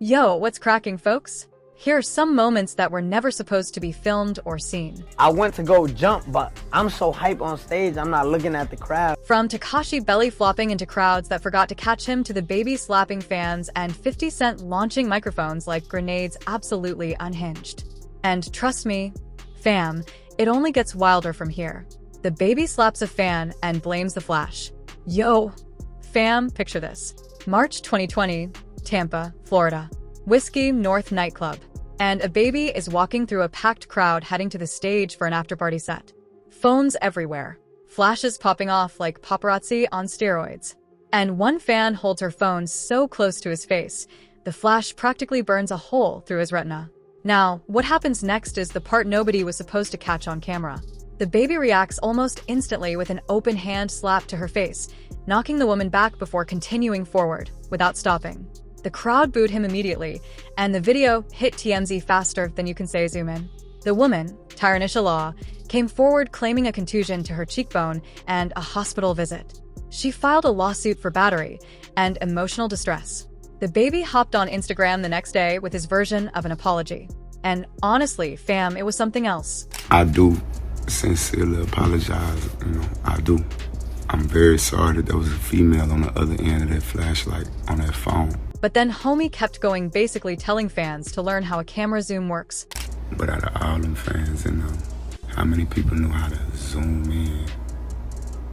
Yo, what's cracking, folks? Here are some moments that were never supposed to be filmed or seen. I went to go jump, but I'm so hype on stage, I'm not looking at the crowd. From Tekashi belly flopping into crowds that forgot to catch him to DaBaby slapping fans and 50 Cent launching microphones like grenades absolutely unhinged. And trust me, fam, it only gets wilder from here. DaBaby slaps a fan and blames the Flash. Yo, fam, picture this. March 2020, Tampa, Florida. Whiskey North nightclub. And DaBaby is walking through a packed crowd heading to the stage for an after-party set. Phones everywhere. Flashes popping off like paparazzi on steroids. And one fan holds her phone so close to his face, the flash practically burns a hole through his retina. Now, what happens next is the part nobody was supposed to catch on camera. DaBaby reacts almost instantly with an open hand slap to her face, knocking the woman back before continuing forward, without stopping. The crowd booed him immediately, and the video hit TMZ faster than you can say zoom in. The woman, Tyranisha Law, came forward claiming a contusion to her cheekbone and a hospital visit. She filed a lawsuit for battery and emotional distress. DaBaby hopped on Instagram the next day with his version of an apology. And honestly, fam, it was something else. I do sincerely apologize, I do. I'm very sorry that there was a female on the other end of that flashlight on that phone. But then homie kept going, basically telling fans to learn how a camera zoom works. But out of all them fans, how many people knew how to zoom in?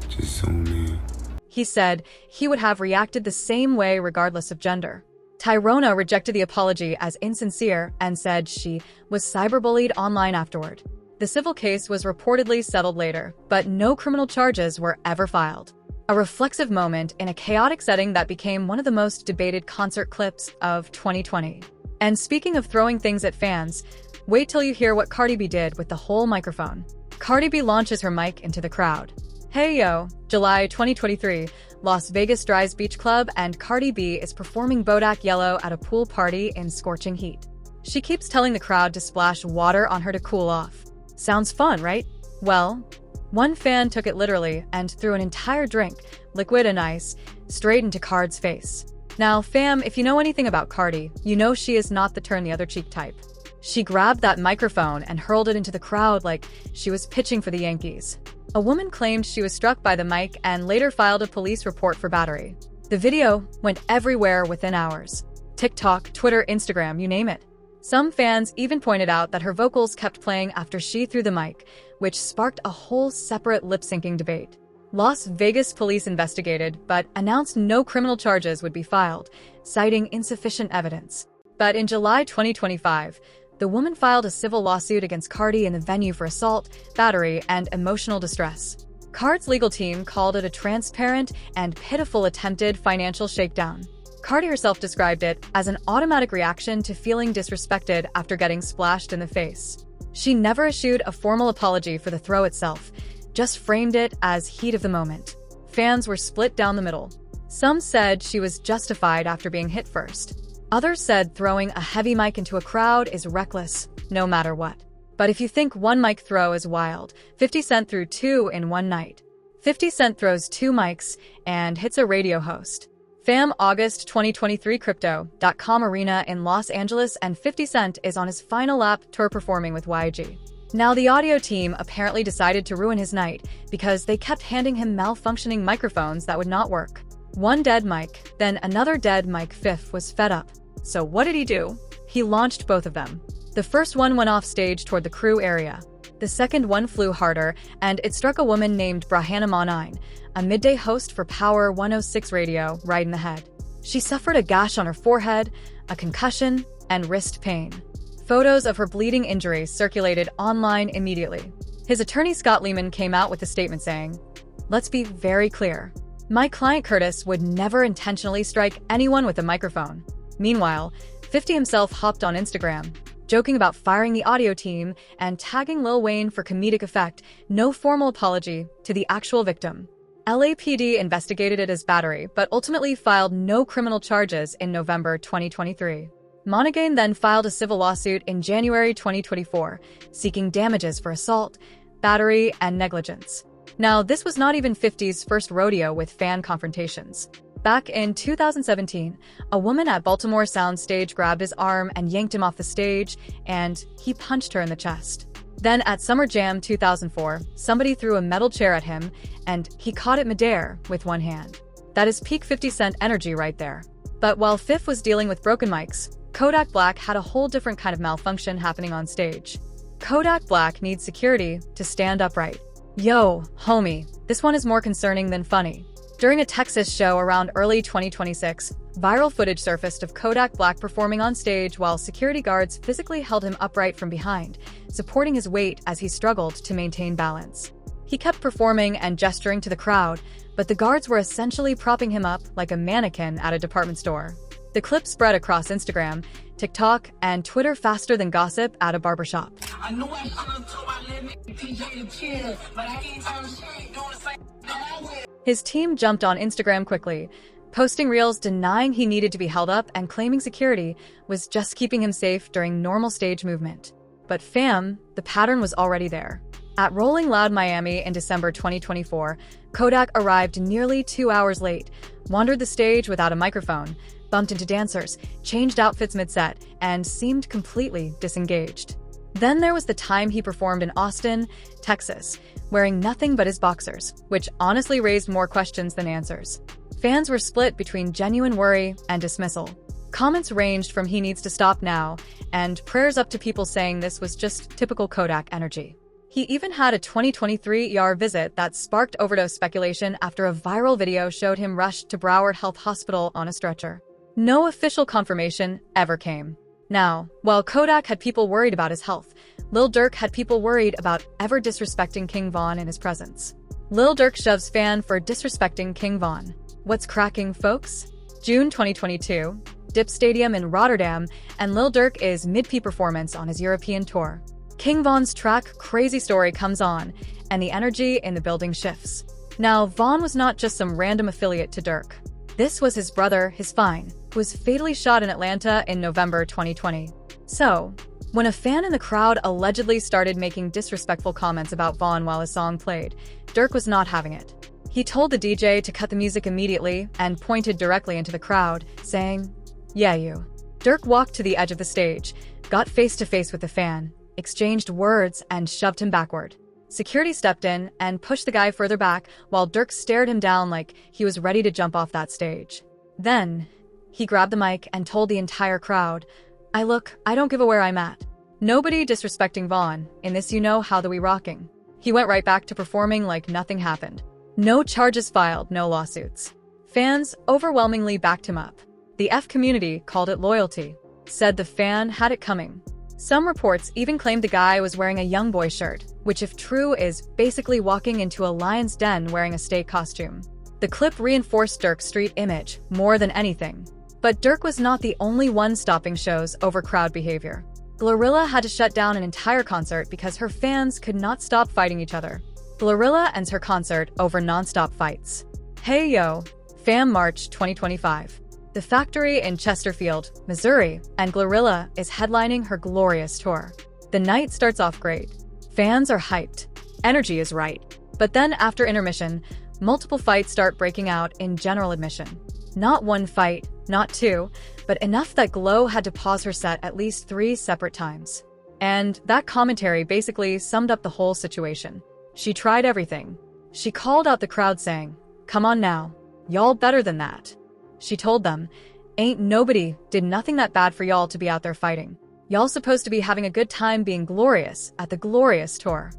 Just zoom in. He said he would have reacted the same way regardless of gender. Tyrona rejected the apology as insincere and said she was cyberbullied online afterward. The civil case was reportedly settled later, but no criminal charges were ever filed. A reflexive moment in a chaotic setting that became one of the most debated concert clips of 2020. And speaking of throwing things at fans, wait till you hear what Cardi B did with the whole microphone. Cardi B launches her mic into the crowd. Hey yo, July 2023, Las Vegas Dry's Beach Club, and Cardi B is performing Bodak Yellow at a pool party in scorching heat. She keeps telling the crowd to splash water on her to cool off. Sounds fun, right? Well, one fan took it literally and threw an entire drink, liquid and ice, straight into Card's face. Now, fam, if you know anything about Cardi, you know she is not the turn the other cheek type. She grabbed that microphone and hurled it into the crowd like she was pitching for the Yankees. A woman claimed she was struck by the mic and later filed a police report for battery. The video went everywhere within hours. TikTok, Twitter, Instagram, you name it. Some fans even pointed out that her vocals kept playing after she threw the mic, which sparked a whole separate lip-syncing debate. Las Vegas police investigated, but announced no criminal charges would be filed, citing insufficient evidence. But in July 2025, the woman filed a civil lawsuit against Cardi in the venue for assault, battery, and emotional distress. Card's legal team called it a transparent and pitiful attempted financial shakedown. Cardi herself described it as an automatic reaction to feeling disrespected after getting splashed in the face. She never issued a formal apology for the throw itself, just framed it as heat of the moment. Fans were split down the middle. Some said she was justified after being hit first. Others said throwing a heavy mic into a crowd is reckless, no matter what. But if you think one mic throw is wild, 50 Cent threw two in one night. 50 Cent throws two mics and hits a radio host. Fam, August 2023, Crypto.com Arena in Los Angeles, and 50 Cent is on his final lap tour performing with YG. Now, the audio team apparently decided to ruin his night because they kept handing him malfunctioning microphones that would not work. One dead mic, then another dead mic. Fifth was fed up. So what did he do? He launched both of them. The first one went off stage toward the crew area. The second one flew harder, and it struck a woman named Brahana Monine, a midday host for Power 106 radio, right in the head. She suffered a gash on her forehead, a concussion, and wrist pain. Photos of her bleeding injuries circulated online immediately. His attorney Scott Lehman came out with a statement saying, "Let's be very clear. My client Curtis would never intentionally strike anyone with a microphone." Meanwhile, 50 himself hopped on Instagram, joking about firing the audio team and tagging Lil Wayne for comedic effect, no formal apology to the actual victim. LAPD investigated it as battery, but ultimately filed no criminal charges in November 2023. Monaghan then filed a civil lawsuit in January 2024, seeking damages for assault, battery, and negligence. Now, this was not even 50's first rodeo with fan confrontations. Back in 2017, a woman at Baltimore Soundstage grabbed his arm and yanked him off the stage, and he punched her in the chest. Then at Summer Jam 2004, somebody threw a metal chair at him, and he caught it midair with one hand. That is peak 50 Cent energy right there. But while Fifth was dealing with broken mics, Kodak Black had a whole different kind of malfunction happening on stage. Kodak Black needs security to stand upright. Yo, homie, this one is more concerning than funny. During a Texas show around early 2026, viral footage surfaced of Kodak Black performing on stage while security guards physically held him upright from behind, supporting his weight as he struggled to maintain balance. He kept performing and gesturing to the crowd, but the guards were essentially propping him up like a mannequin at a department store. The clip spread across Instagram, TikTok, and Twitter faster than gossip at a barbershop. His team jumped on Instagram quickly, posting reels denying he needed to be held up and claiming security was just keeping him safe during normal stage movement. But fam, the pattern was already there. At Rolling Loud Miami in December 2024, Kodak arrived nearly 2 hours late, wandered the stage without a microphone, bumped into dancers, changed outfits mid-set, and seemed completely disengaged. Then there was the time he performed in Austin, Texas, wearing nothing but his boxers, which honestly raised more questions than answers. Fans were split between genuine worry and dismissal. Comments ranged from "he needs to stop now" and prayers up to people saying this was just typical Kodak energy. He even had a 2023 ER visit that sparked overdose speculation after a viral video showed him rushed to Broward Health Hospital on a stretcher. No official confirmation ever came. Now, while Kodak had people worried about his health, Lil Durk had people worried about ever disrespecting King Von in his presence. Lil Durk shoves fan for disrespecting King Von. What's cracking, folks? June 2022, Dip Stadium in Rotterdam, and Lil Durk is mid-P performance on his European tour. King Von's track Crazy Story comes on, and the energy in the building shifts. Now, Von was not just some random affiliate to Durk. This was his brother, his Fine, who was fatally shot in Atlanta in November 2020. So, when a fan in the crowd allegedly started making disrespectful comments about Von while his song played, Durk was not having it. He told the DJ to cut the music immediately and pointed directly into the crowd, saying, "Yeah, you." Durk walked to the edge of the stage, got face-to-face with the fan, exchanged words, and shoved him backward. Security stepped in and pushed the guy further back while Durk stared him down like he was ready to jump off that stage. Then, he grabbed the mic and told the entire crowd, I don't give a where I'm at. Nobody disrespecting Von, in this you know how the we rocking." He went right back to performing like nothing happened. No charges filed, no lawsuits. Fans overwhelmingly backed him up. The F community called it loyalty, said the fan had it coming. Some reports even claimed the guy was wearing a young boy shirt, which if true is basically walking into a lion's den wearing a steak costume. The clip reinforced Durk's street image more than anything. But Durk was not the only one stopping shows over crowd behavior. Glorilla had to shut down an entire concert because her fans could not stop fighting each other. Glorilla ends her concert over non-stop fights. Hey yo, Fam March 2025. The Factory in Chesterfield, Missouri, and Glorilla is headlining her glorious tour. The night starts off great. Fans are hyped. Energy is right. But then after intermission, multiple fights start breaking out in general admission. Not one fight, not two, but enough that Glo had to pause her set at least 3 separate times. And that commentary basically summed up the whole situation. She tried everything. She called out the crowd saying, "Come on now, y'all better than that." She told them, "Ain't nobody did nothing that bad for y'all to be out there fighting. Y'all supposed to be having a good time being glorious at the glorious tour."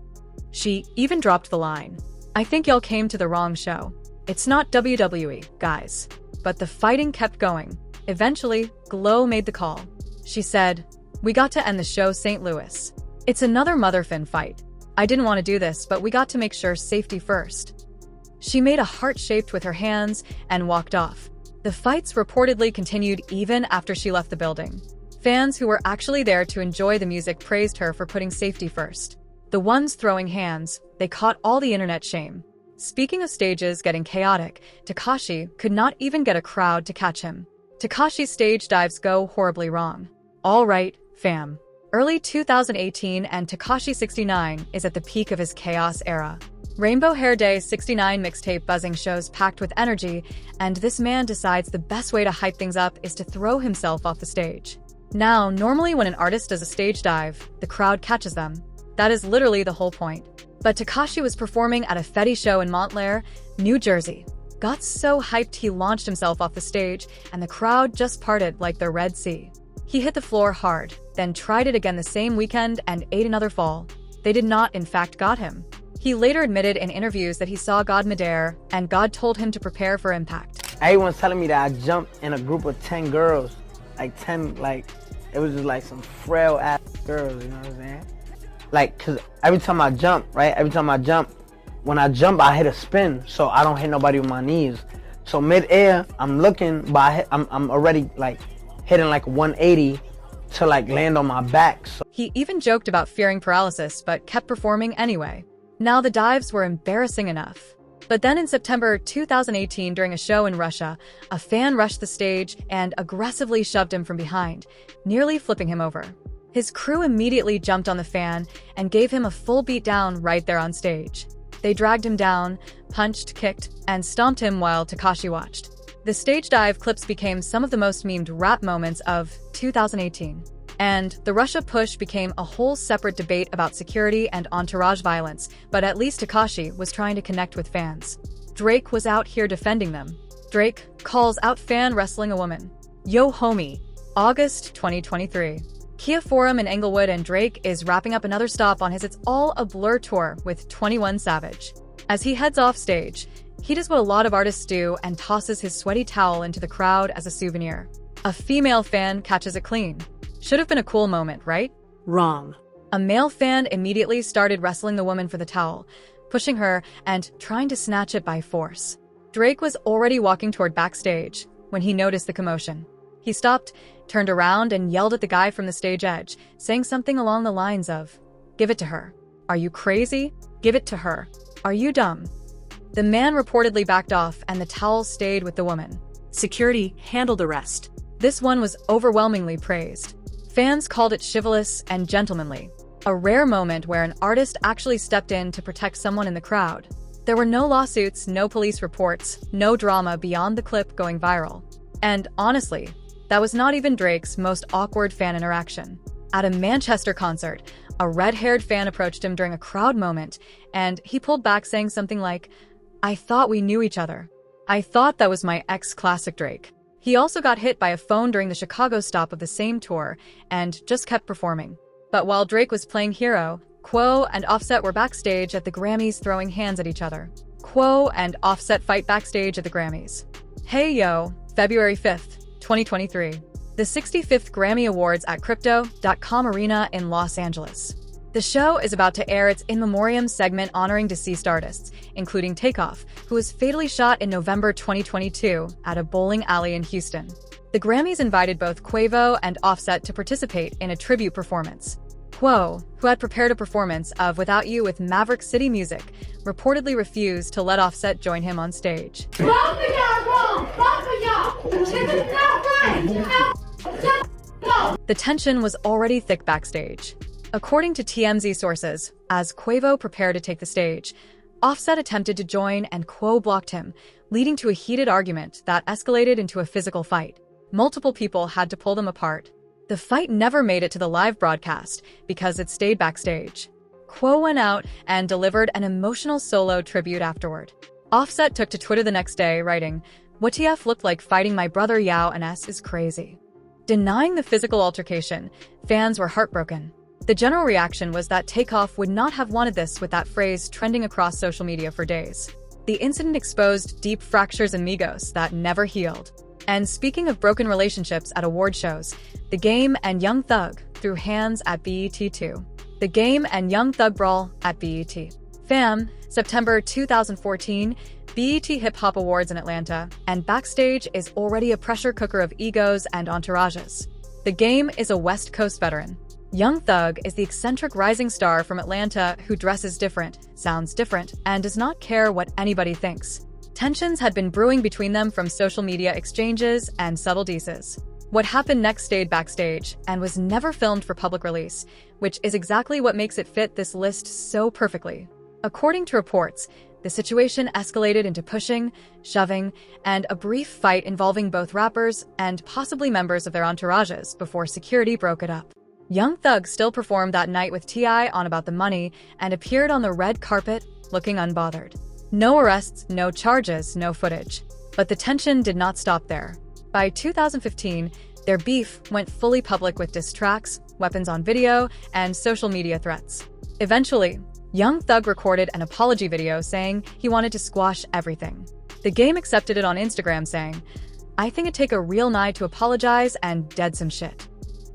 She even dropped the line, "I think y'all came to the wrong show. It's not WWE, guys." But the fighting kept going. Eventually, Glo made the call. She said, "We got to end the show St. Louis. It's another motherfin fight. I didn't want to do this, but we got to make sure safety first." She made a heart shaped with her hands and walked off. The fights reportedly continued even after she left the building. Fans who were actually there to enjoy the music praised her for putting safety first. The ones throwing hands, they caught all the internet shame. Speaking of stages getting chaotic, Tekashi could not even get a crowd to catch him. Tekashi's stage dives go horribly wrong. All right, fam. Early 2018 and Tekashi 69 is at the peak of his chaos era. Rainbow Hair Day 69 mixtape buzzing shows packed with energy, and this man decides the best way to hype things up is to throw himself off the stage. Now, normally when an artist does a stage dive, the crowd catches them. That is literally the whole point. But Tekashi was performing at a Fetty show in Montclair, New Jersey. Got so hyped he launched himself off the stage, and the crowd just parted like the Red Sea. He hit the floor hard, then tried it again the same weekend and ate another fall. They did not, in fact, got him. He later admitted in interviews that he saw God midair, and God told him to prepare for impact. Everyone's telling me that I jumped in a group of 10 girls. It was just like some frail ass girls, you know what I'm saying? Like, cause every time I jump, right? When I jump, I hit a spin, so I don't hit nobody with my knees. So mid-air, I'm looking, but I'm already like hitting like 180 to like land on my back. So. He even joked about fearing paralysis, but kept performing anyway. Now the dives were embarrassing enough. But then in September 2018, during a show in Russia, a fan rushed the stage and aggressively shoved him from behind, nearly flipping him over. His crew immediately jumped on the fan and gave him a full beatdown right there on stage. They dragged him down, punched, kicked, and stomped him while Tekashi watched. The stage dive clips became some of the most memed rap moments of 2018. And the Russia push became a whole separate debate about security and entourage violence, but at least Tekashi was trying to connect with fans. Drake was out here defending them. Drake calls out fan wrestling a woman. Yo homie. August 2023. Kia Forum in Englewood, and Drake is wrapping up another stop on his It's All a Blur tour with 21 Savage. As he heads off stage, he does what a lot of artists do and tosses his sweaty towel into the crowd as a souvenir. A female fan catches it clean. Should have been a cool moment, right? Wrong. A male fan immediately started wrestling the woman for the towel, pushing her and trying to snatch it by force. Drake was already walking toward backstage when he noticed the commotion. He stopped, turned around, and yelled at the guy from the stage edge, saying something along the lines of, "Give it to her. Are you crazy? Give it to her. Are you dumb?" The man reportedly backed off, and the towel stayed with the woman. Security handled the rest. This one was overwhelmingly praised. Fans called it chivalrous and gentlemanly, a rare moment where an artist actually stepped in to protect someone in the crowd. There were no lawsuits, no police reports, no drama beyond the clip going viral. And honestly, that was not even Drake's most awkward fan interaction. At a Manchester concert, a red-haired fan approached him during a crowd moment, and he pulled back saying something like, "I thought we knew each other. I thought that was my ex-classic Drake." He also got hit by a phone during the Chicago stop of the same tour and just kept performing. But while Drake was playing hero, Quavo and Offset were backstage at the Grammys throwing hands at each other. Quavo and Offset fight backstage at the Grammys. Hey yo, February 5th, 2023. The 65th Grammy Awards at Crypto.com Arena in Los Angeles. The show is about to air its In Memoriam segment honoring deceased artists, including Takeoff, who was fatally shot in November 2022 at a bowling alley in Houston. The Grammys invited both Quavo and Offset to participate in a tribute performance. Quavo, who had prepared a performance of Without You with Maverick City Music, reportedly refused to let Offset join him on stage. Both of y'all wrong! Both of y'all! This is not right! No! The tension was already thick backstage. According to TMZ sources, as Quavo prepared to take the stage, Offset attempted to join and Quavo blocked him, leading to a heated argument that escalated into a physical fight. Multiple people had to pull them apart. The fight never made it to the live broadcast because it stayed backstage. Quavo went out and delivered an emotional solo tribute afterward. Offset took to Twitter the next day, writing, "What TF looked like fighting my brother Yao and S is crazy." Denying the physical altercation, fans were heartbroken. The general reaction was that Takeoff would not have wanted this, with that phrase trending across social media for days. The incident exposed deep fractures in Migos that never healed. And speaking of broken relationships at award shows, The Game and Young Thug threw hands at BET too. The Game and Young Thug brawl at BET. Fam, September 2014, BET Hip Hop Awards in Atlanta, and backstage is already a pressure cooker of egos and entourages. The Game is a West Coast veteran. Young Thug is the eccentric rising star from Atlanta who dresses different, sounds different, and does not care what anybody thinks. Tensions had been brewing between them from social media exchanges and subtle disses. What happened next stayed backstage and was never filmed for public release, which is exactly what makes it fit this list so perfectly. According to reports, the situation escalated into pushing, shoving, and a brief fight involving both rappers and possibly members of their entourages before security broke it up. Young Thug still performed that night with T.I. on About the Money and appeared on the red carpet looking unbothered. No arrests, no charges, no footage. But the tension did not stop there. By 2015, their beef went fully public with diss tracks, weapons on video, and social media threats. Eventually, Young Thug recorded an apology video saying he wanted to squash everything. The game accepted it on Instagram saying, "I think it'd take a real night to apologize and dead some shit."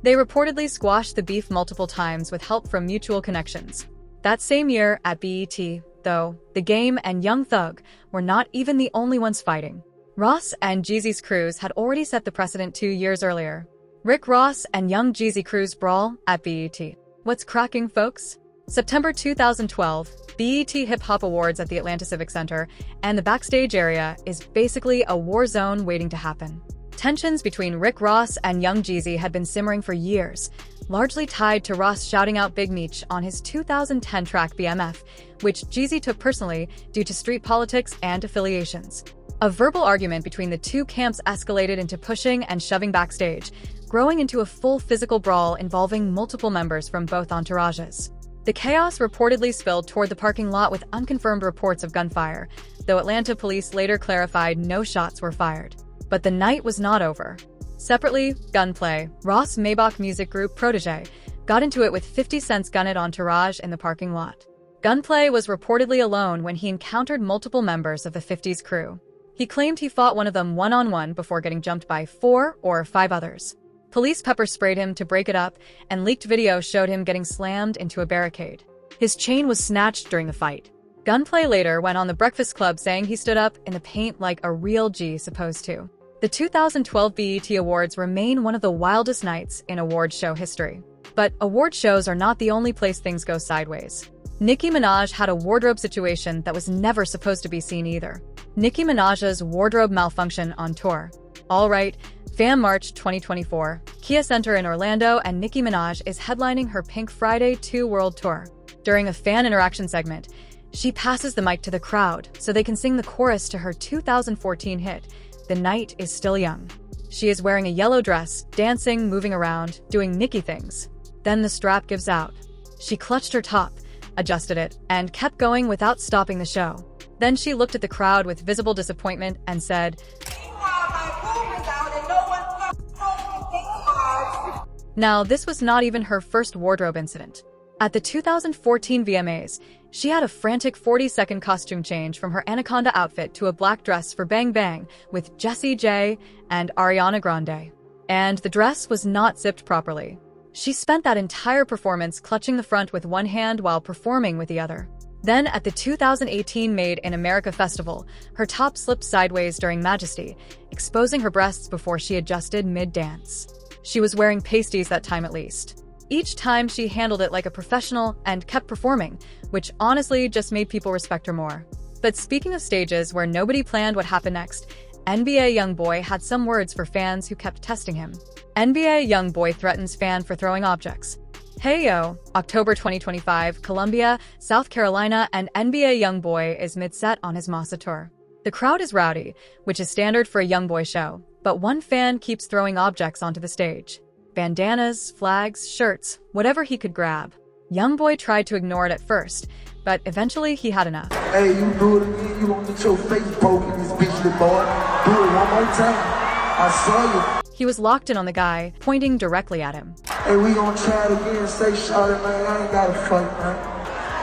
They reportedly squashed the beef multiple times with help from mutual connections. That same year at BET, though, the game and Young Thug were not even the only ones fighting. Ross and Jeezy's crews had already set the precedent 2 years earlier. Rick Ross and Young Jeezy crews brawl at BET. What's cracking, folks? September 2012, BET Hip Hop Awards at the Atlanta Civic Center, and the backstage area is basically a war zone waiting to happen. Tensions between Rick Ross and Young Jeezy had been simmering for years, largely tied to Ross shouting out Big Meech on his 2010 track BMF, which Jeezy took personally due to street politics and affiliations. A verbal argument between the two camps escalated into pushing and shoving backstage, growing into a full physical brawl involving multiple members from both entourages. The chaos reportedly spilled toward the parking lot with unconfirmed reports of gunfire, though Atlanta police later clarified no shots were fired. But the night was not over. Separately, Gunplay, Ross Maybach music group protege, got into it with 50 Cent's Gunnet entourage in the parking lot. Gunplay was reportedly alone when he encountered multiple members of the 50's crew. He claimed he fought one of them one-on-one before getting jumped by 4 or 5 others. Police pepper sprayed him to break it up, and leaked video showed him getting slammed into a barricade. His chain was snatched during the fight. Gunplay later went on The Breakfast Club saying he stood up in the paint like a real G supposed to. The 2012 BET Awards remain one of the wildest nights in award show history. But award shows are not the only place things go sideways. Nicki Minaj had a wardrobe situation that was never supposed to be seen either. Nicki Minaj's wardrobe malfunction on tour. All right, Fam March 2024, Kia Center in Orlando, and Nicki Minaj is headlining her Pink Friday 2 World Tour. During a fan interaction segment, she passes the mic to the crowd so they can sing the chorus to her 2014 hit, The Night Is Still Young. She is wearing a yellow dress, dancing, moving around, doing Nicki things. Then the strap gives out. She clutched her top, adjusted it, and kept going without stopping the show. Then she looked at the crowd with visible disappointment and said, Now, this was not even her first wardrobe incident. At the 2014 VMAs, she had a frantic 40-second costume change from her Anaconda outfit to a black dress for Bang Bang with Jessie J and Ariana Grande. And the dress was not zipped properly. She spent that entire performance clutching the front with one hand while performing with the other. Then, at the 2018 Made in America festival, her top slipped sideways during Majesty, exposing her breasts before she adjusted mid-dance. She was wearing pasties that time at least. Each time she handled it like a professional and kept performing, which honestly just made people respect her more. But speaking of stages where nobody planned what happened next, NBA YoungBoy had some words for fans who kept testing him. NBA YoungBoy threatens fan for throwing objects. Hey yo, October 2025, Columbia, South Carolina, and NBA YoungBoy is mid-set on his Massa tour. The crowd is rowdy, which is standard for a YoungBoy show, but one fan keeps throwing objects onto the stage. Bandanas, flags, shirts, whatever he could grab. YoungBoy tried to ignore it at first, but eventually he had enough. Hey, you do it again, you gonna get your face broken, this bitch, little boy. Do it one more time. I saw you. He was locked in on the guy, pointing directly at him. Hey, we gonna try it again, say shawty, man, I ain't gotta fight, man.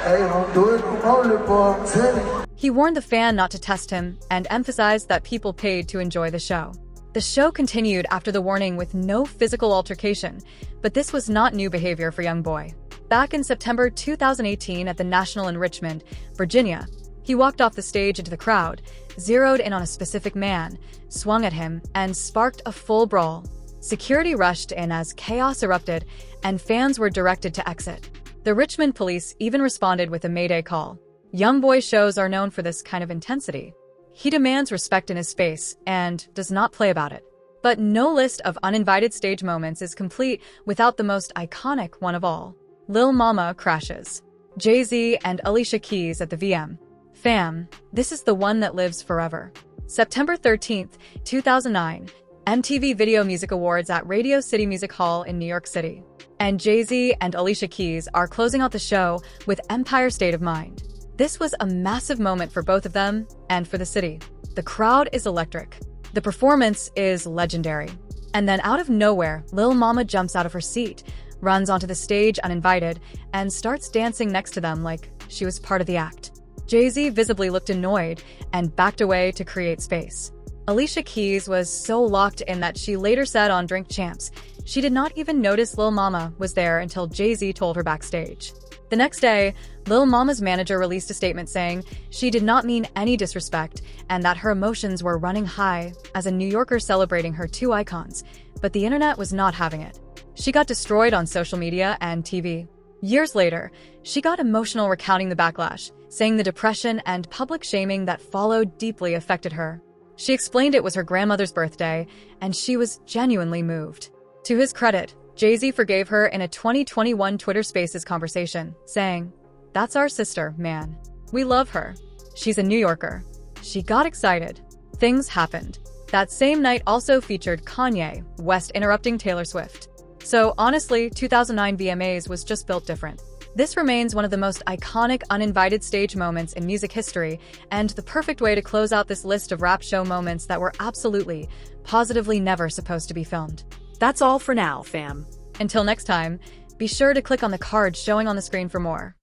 Hey, don't do it no more, little boy, I'm telling you. He warned the fan not to test him and emphasized that people paid to enjoy the show. The show continued after the warning with no physical altercation, but this was not new behavior for YoungBoy. Back in September 2018 at the National in Richmond, Virginia, he walked off the stage into the crowd, zeroed in on a specific man, swung at him, and sparked a full brawl. Security rushed in as chaos erupted, and fans were directed to exit. The Richmond police even responded with a mayday call. YoungBoy shows are known for this kind of intensity. He demands respect in his space and does not play about it. But no list of uninvited stage moments is complete without the most iconic one of all. Lil Mama crashes. Jay-Z and Alicia Keys at the VM. Fam, this is the one that lives forever. September 13th, 2009, MTV Video Music Awards at Radio City Music Hall in New York City. And Jay-Z and Alicia Keys are closing out the show with Empire State of Mind. This was a massive moment for both of them and for the city. The crowd is electric. The performance is legendary. And then out of nowhere, Lil Mama jumps out of her seat, runs onto the stage uninvited, and starts dancing next to them like she was part of the act. Jay-Z visibly looked annoyed and backed away to create space. Alicia Keys was so locked in that she later said on Drink Champs she did not even notice Lil Mama was there until Jay-Z told her backstage. The next day, Lil Mama's manager released a statement saying she did not mean any disrespect and that her emotions were running high as a New Yorker celebrating her two icons, but the internet was not having it. She got destroyed on social media and TV. Years later, she got emotional recounting the backlash, saying the depression and public shaming that followed deeply affected her. She explained it was her grandmother's birthday, and she was genuinely moved. To his credit, Jay-Z forgave her in a 2021 Twitter Spaces conversation, saying, "That's our sister, man. We love her. She's a New Yorker." She got excited. Things happened. That same night also featured Kanye West interrupting Taylor Swift. So honestly, 2009 VMAs was just built different. This remains one of the most iconic uninvited stage moments in music history, and the perfect way to close out this list of rap show moments that were absolutely, positively never supposed to be filmed. That's all for now, fam. Until next time, be sure to click on the card showing on the screen for more.